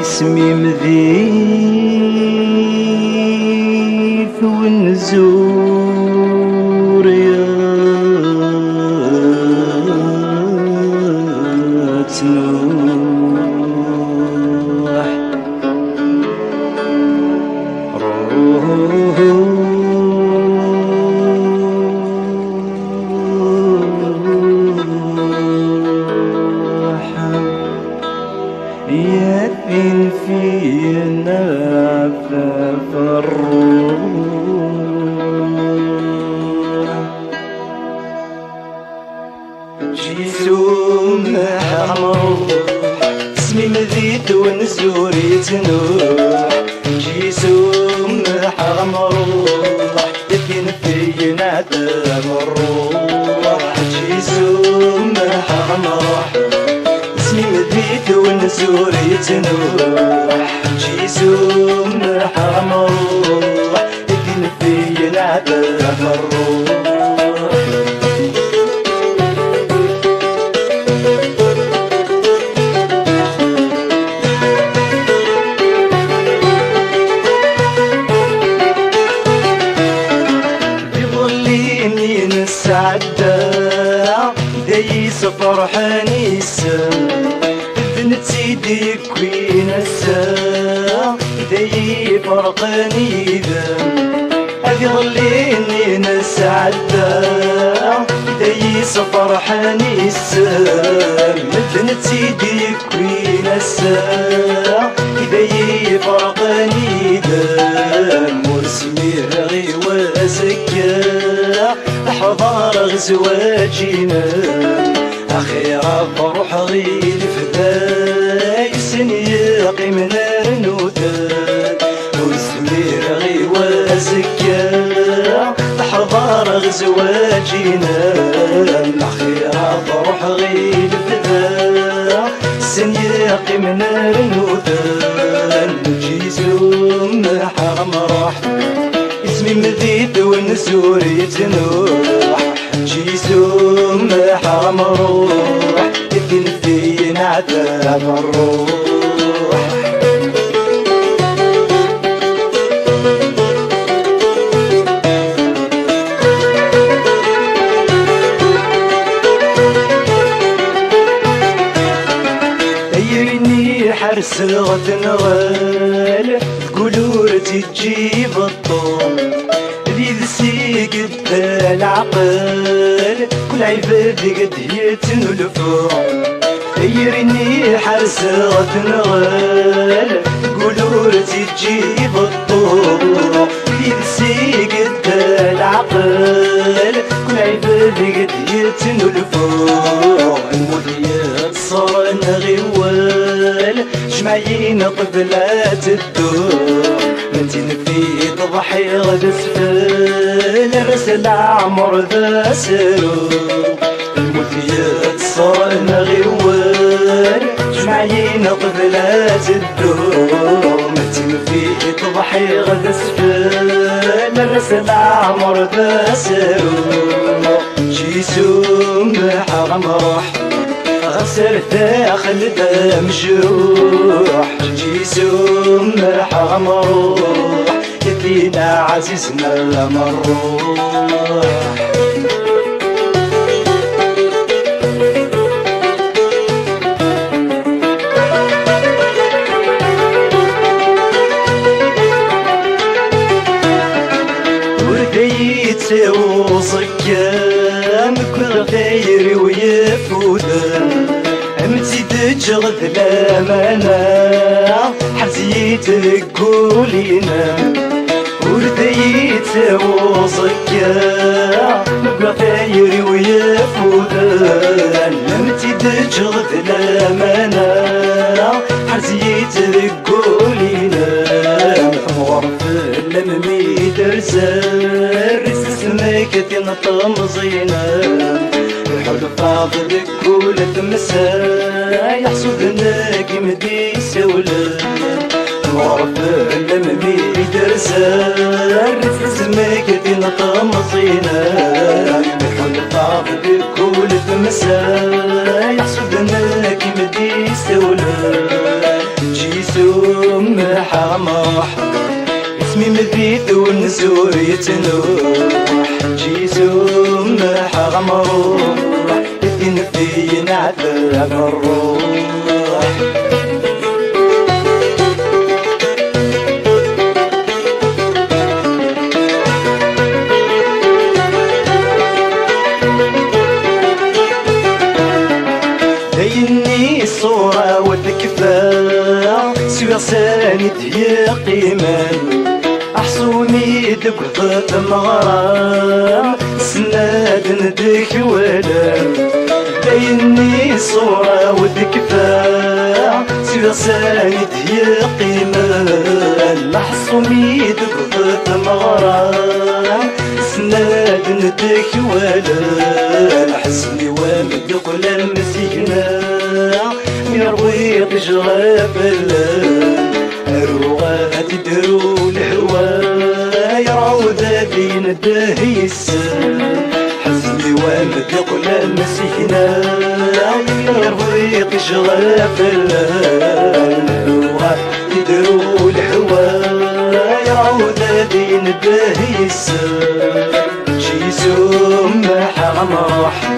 اسمي مذيث ونزور يا تنوح روح يدفن فينا عفاف الروح جيسوم حمر اسمي مذيد ونزور يتنوح جيسوم حمر يدفن فينا عفاف الروح جيسوم حمر اسمي مذيد ونزور يتنوح جيسوم حمر يدفن فينا عفاف الروح السعادة دايس فرحاني السام بنتي دي كوين السام داي فرقاني ذام هذي ظليني نسعادة دايس فرحاني السام بنتي دي كوين السام داي فرقاني ذام واسمي غي واسكا حضار غزواجنا أخيرا بروح غير فداي سنياقي من النودان وسمير غي وازكا حضار غزواجنا أخيرا بروح غير فداي سنياقي من النودان جيزوم حرم راح اسمي مذيد ونزور يتنوح جيسوم حرم روح يدفن فينا عذاب الروح دايرني حرس غتنغال تقولوا تجيب الطول ذسي قد العقل كل عباد قد يتنلفوا دايرني حرس غتنغال تقولوا تجيب الطول ذسي قد العقل كل عباد قد يتنلفوا المذيات صار غوال جمعين قبلات الدور منتين في تضحي غد سفل رسل عمر ذا سرور المذيات صار غوال جمعين قبلات الدور منتين في تضحي غد سفل رسل عمر ذا سرور جيسوم حرم راح غسر داخل دا مجروح جيسوم حرم روح يدينا عزيزنا مروح ورديت وصكام كل غير ويفودان امتي تجغد لامانا حزيت قولينا ورديت وصكا نبقى ثاير ويفودان امتي تجغد لامانا حزيت قولينا غرف لممي درزان رسس ماكتي نطم زينا الحب فاضلك كل تمسا يحصدنا كيمدي سولا ورفع لمي درسان زمك دين طمطينا يحول الطعب بكل تمسا يحسدنا كي مدي استولا جيسوم حماح اسمي مذيت والنزور يتنوح جيسوم حمروح الدين فينا عذاب الروح ديني الصورة والكفاء سوى ساند هي قيمان أحصوني دقفة مغرام سناد ندك ولام ديني الصورة والكفاء سوى ساند هي قيمان أحصوني دقفة مغرام سناد ندك ولام حسني وامد قلال مسيكنا يروي تشغف اللام أروغا تدرو الهوا يعود دين الدهي السام حسني وامد قلال مسيكنا يروي تشغف اللام أروغا تدرو الهوا يعود دين الدهي السام جيسوم حمراح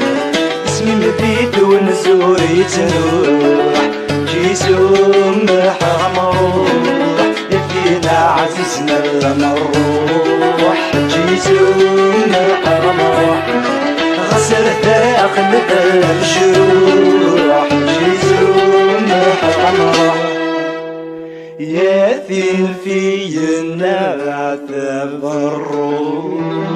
اسمي مبيت ونزور يتنوح جيسوم حمراح يدينا عزيزنا نروح جيسوم حمراح غسل داخل الجروح جيسوم حمراح ياثين في النعتب الروح